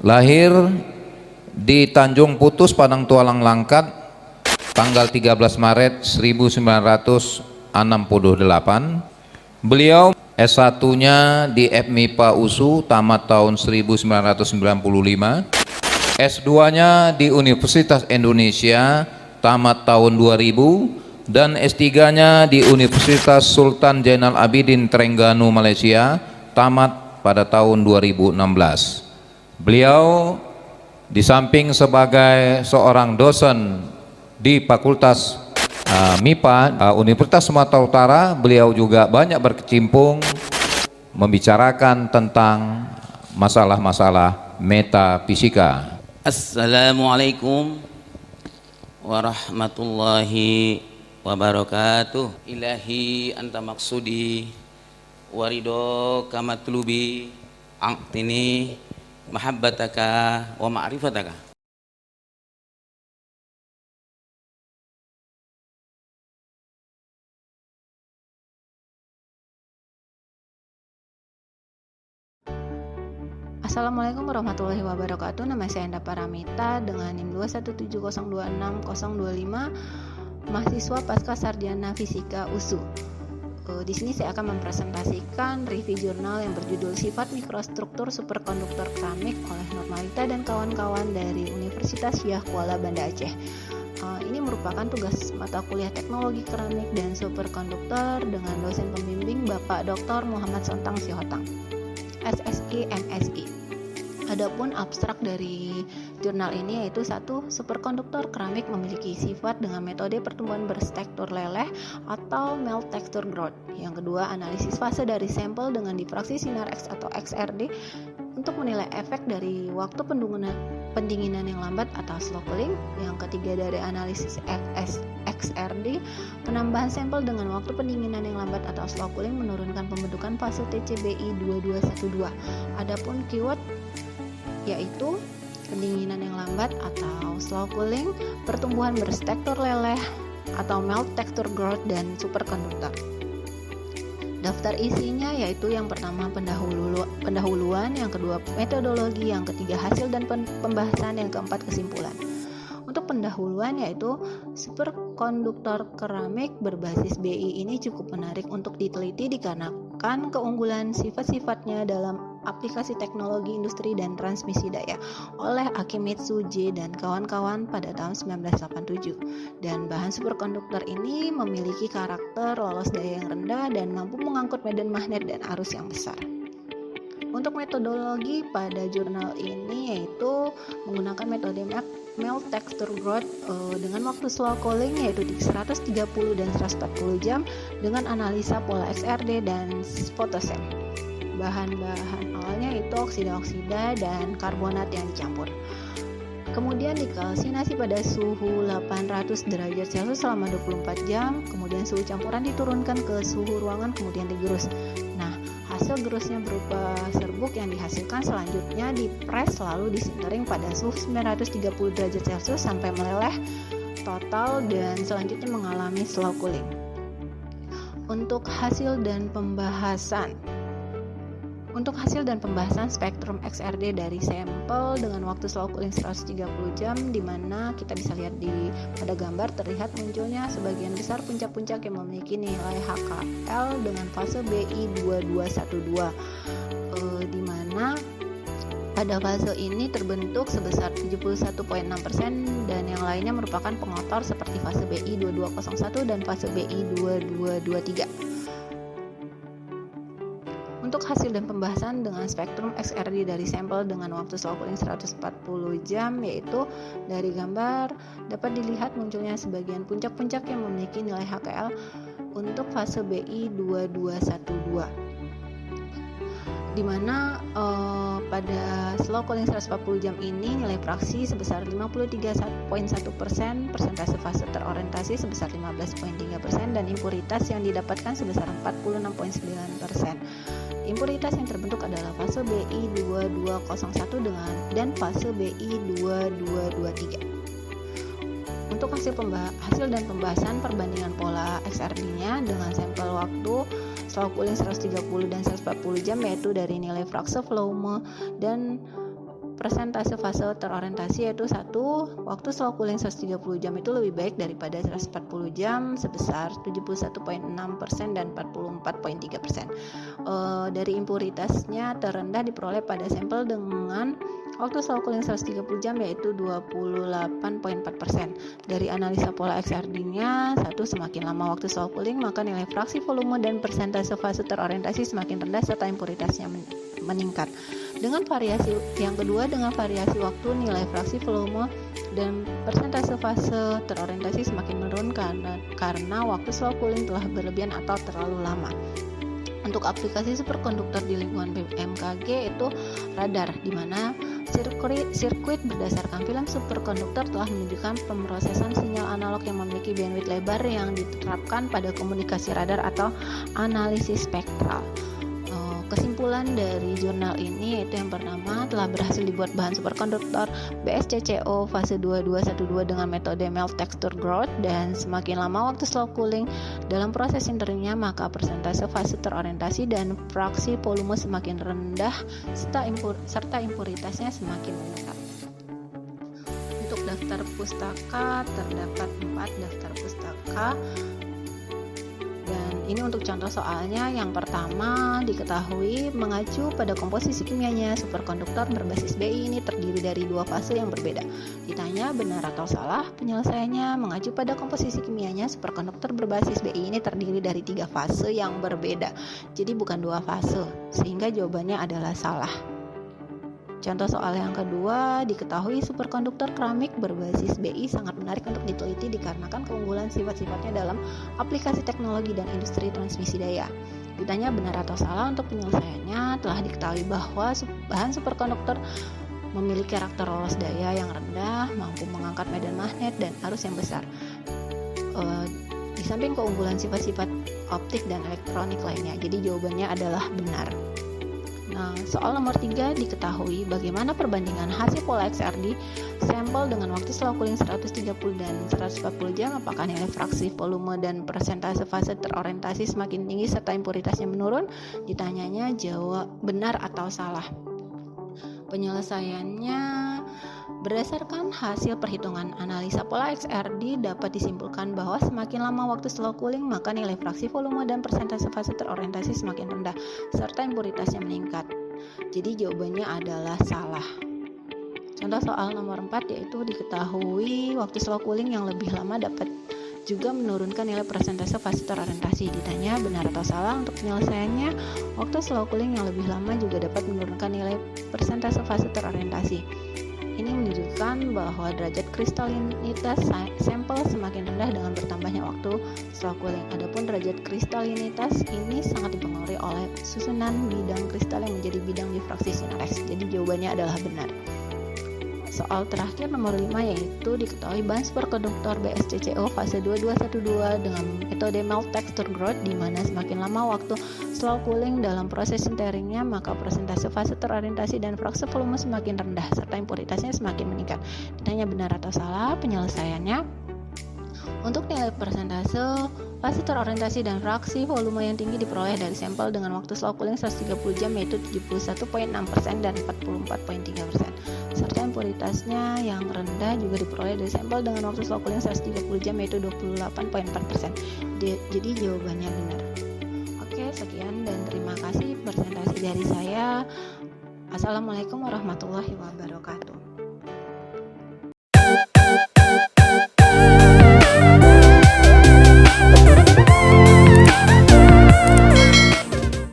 Lahir di Tanjung Putus, Padang Tualang Langkat, tanggal 13 Maret 1968. Beliau S1-nya di FMIPA USU tamat tahun 1995, S2-nya di Universitas Indonesia tamat tahun 2000, dan S3-nya di Universitas Sultan Zainal Abidin Terengganu, Malaysia, tamat pada tahun 2016. Beliau di samping sebagai seorang dosen di Fakultas MIPA Universitas Sumatera Utara, beliau juga banyak berkecimpung membicarakan tentang masalah-masalah metafisika. Assalamualaikum warahmatullahi wabarakatuh. Ilahi anta maksudi warido kamatlubi aqtini mahabbataka wa ma'rifataka. Assalamualaikum warahmatullahi wabarakatuh. Nama saya Enda Paramita dengan NIM 217026025, mahasiswa pasca sarjana fisika USU. Di sini saya akan mempresentasikan review jurnal yang berjudul Sifat Mikrostruktur Superkonduktor Keramik oleh Nurmalita dan kawan-kawan dari Universitas Syah Kuala Banda Aceh. Ini merupakan tugas mata kuliah Teknologi Keramik dan Superkonduktor dengan dosen pembimbing Bapak Dr. Muhammad Sontang Sihotang, SSI MSI. Adapun abstrak dari jurnal ini yaitu: 1. Superkonduktor keramik memiliki sifat dengan metode pertumbuhan berstruktur leleh atau melt texture growth. Yang kedua, analisis fase dari sampel dengan difraksi sinar X atau XRD untuk menilai efek dari waktu pendinginan yang lambat atau slow cooling. Yang ketiga, dari analisis XRD, penambahan sampel dengan waktu pendinginan yang lambat atau slow cooling menurunkan pembentukan fase TCBI 2212. Adapun keyword yaitu pendinginan yang lambat atau slow cooling, pertumbuhan berstruktur leleh atau melt texture growth, dan superkonduktor. Daftar isinya yaitu: yang pertama pendahuluan, yang kedua metodologi, yang ketiga hasil dan pembahasan, yang keempat kesimpulan. Untuk pendahuluan yaitu superkonduktor keramik berbasis BI ini cukup menarik untuk diteliti dikarenakan keunggulan sifat-sifatnya dalam aplikasi teknologi industri dan transmisi daya oleh Akimitsu J dan kawan-kawan pada tahun 1987. Dan bahan superkonduktor ini memiliki karakter lolos daya yang rendah dan mampu mengangkut medan magnet dan arus yang besar. Untuk metodologi pada jurnal ini yaitu menggunakan metode melt texture growth dengan waktu slow cooling yaitu di 130 dan 140 jam dengan analisa pola XRD dan photocell. Bahan-bahan awalnya itu oksida-oksida dan karbonat yang dicampur. Kemudian dikalsinasi pada suhu 800 derajat Celcius selama 24 jam. Kemudian suhu campuran diturunkan ke suhu ruangan, kemudian digerus. Nah, hasil gerusnya berupa serbuk yang dihasilkan selanjutnya dipres lalu disintering pada suhu 930 derajat Celcius sampai meleleh total dan selanjutnya mengalami slow cooling. Untuk hasil dan pembahasan spektrum XRD dari sampel dengan waktu slow cooling 130 jam, di mana kita bisa lihat pada gambar terlihat munculnya sebagian besar puncak-puncak yang memiliki nilai HKL dengan fase BI 2212, di mana pada fase ini terbentuk sebesar 71,6% dan yang lainnya merupakan pengotor seperti fase BI 2201 dan fase BI 2223. Untuk hasil dan pembahasan dengan spektrum XRD dari sampel dengan waktu slow cooling 140 jam, yaitu dari gambar dapat dilihat munculnya sebagian puncak-puncak yang memiliki nilai HKL untuk fase BI 2212, di mana pada slow cooling 140 jam ini nilai fraksi sebesar 53,1%, persentase fase terorientasi sebesar 15,3%, dan impuritas yang didapatkan sebesar 46,9%. Impuritas yang terbentuk adalah fase BI 2201 dan fase BI 2223. Untuk hasil dan pembahasan perbandingan pola XRD-nya dengan sampel waktu slow cooling 130 dan 140 jam, yaitu dari nilai fraksi volume dan persentase fase terorientasi yaitu 1. Waktu slow cooling 130 jam itu lebih baik daripada 140 jam sebesar 71,6% dan 44,3%. Dari impuritasnya terendah diperoleh pada sampel dengan waktu slow cooling 130 jam yaitu 28,4%. Dari analisa pola XRD-nya, 1. Semakin lama waktu slow cooling maka nilai fraksi volume dan persentase fase terorientasi semakin rendah serta impuritasnya meningkat. Dengan variasi yang kedua, dengan variasi waktu nilai fraksi volume dan persentase fase terorientasi semakin menurun karena waktu slow cooling telah berlebihan atau terlalu lama. Untuk aplikasi superkonduktor di lingkungan BMKG itu radar, di mana sirkuit berdasarkan film superkonduktor telah menunjukkan pemrosesan sinyal analog yang memiliki bandwidth lebar yang diterapkan pada komunikasi radar atau analisis spektral. Kesimpulan dari jurnal ini yaitu yang pertama, telah berhasil dibuat bahan superkonduktor BSCCO fase 2212 dengan metode melt texture growth, dan semakin lama waktu slow cooling dalam proses sinteringnya maka persentase fase terorientasi dan fraksi volume semakin rendah serta impuritasnya semakin meningkat. Untuk daftar pustaka terdapat 4 daftar pustaka. Dan ini untuk contoh soalnya. Yang pertama, diketahui mengacu pada komposisi kimianya, superkonduktor berbasis Bi ini terdiri dari 2 fase yang berbeda. Ditanya benar atau salah, penyelesaiannya mengacu pada komposisi kimianya, superkonduktor berbasis Bi ini terdiri dari 3 fase yang berbeda. Jadi bukan 2 fase, sehingga jawabannya adalah salah. Contoh soal yang kedua, diketahui superkonduktor keramik berbasis Bi sangat menarik untuk diteliti dikarenakan keunggulan sifat-sifatnya dalam aplikasi teknologi dan industri transmisi daya. Ditanya benar atau salah, untuk penyelesaiannya telah diketahui bahwa bahan superkonduktor memiliki karakter lolos daya yang rendah, mampu mengangkat medan magnet dan arus yang besar. Di samping keunggulan sifat-sifat optik dan elektronik lainnya, jadi jawabannya adalah benar. Nah, soal nomor 3, diketahui bagaimana perbandingan hasil pola XRD sampel dengan waktu slow cooling 130 dan 140 jam, apakah nilai fraksi volume dan persentase fase terorientasi semakin tinggi serta impuritasnya menurun. Ditanyanya jawab benar atau salah. Penyelesaiannya, berdasarkan hasil perhitungan analisa pola XRD dapat disimpulkan bahwa semakin lama waktu slow cooling maka nilai fraksi volume dan persentase fase terorientasi semakin rendah serta impuritasnya meningkat. Jadi jawabannya adalah salah. Contoh soal nomor 4 yaitu diketahui waktu slow cooling yang lebih lama dapat juga menurunkan nilai persentase fase terorientasi. Ditanya benar atau salah, untuk penyelesaiannya waktu slow cooling yang lebih lama juga dapat menurunkan nilai persentase fase terorientasi. Ini menunjukkan bahwa derajat kristalinitas sampel semakin rendah dengan bertambahnya waktu slow cooling. Adapun derajat kristalinitas ini sangat dipengaruhi oleh susunan bidang kristal yang menjadi bidang difraksi sinar X. Jadi jawabannya adalah benar. Soal terakhir nomor 5 yaitu diketahui bahan superkonduktor BSCCO fase 2212 dengan metode melt texture growth, di mana semakin lama waktu slow cooling dalam proses sinteringnya maka persentase fase terorientasi dan fraksi volume semakin rendah serta impuritasnya semakin meningkat. Ditanya benar atau salah, penyelesaiannya untuk nilai persentase fase terorientasi dan fraksi volume yang tinggi diperoleh dari sampel dengan waktu slow cooling 130 jam yaitu 71,6% dan 44,3%. Serta impuritasnya yang rendah juga diperoleh dari sampel dengan waktu slow cooling 130 jam yaitu 28,4%. Jadi jawabannya benar. Oke, sekian dan terima kasih presentasi dari saya. Assalamualaikum warahmatullahi wabarakatuh.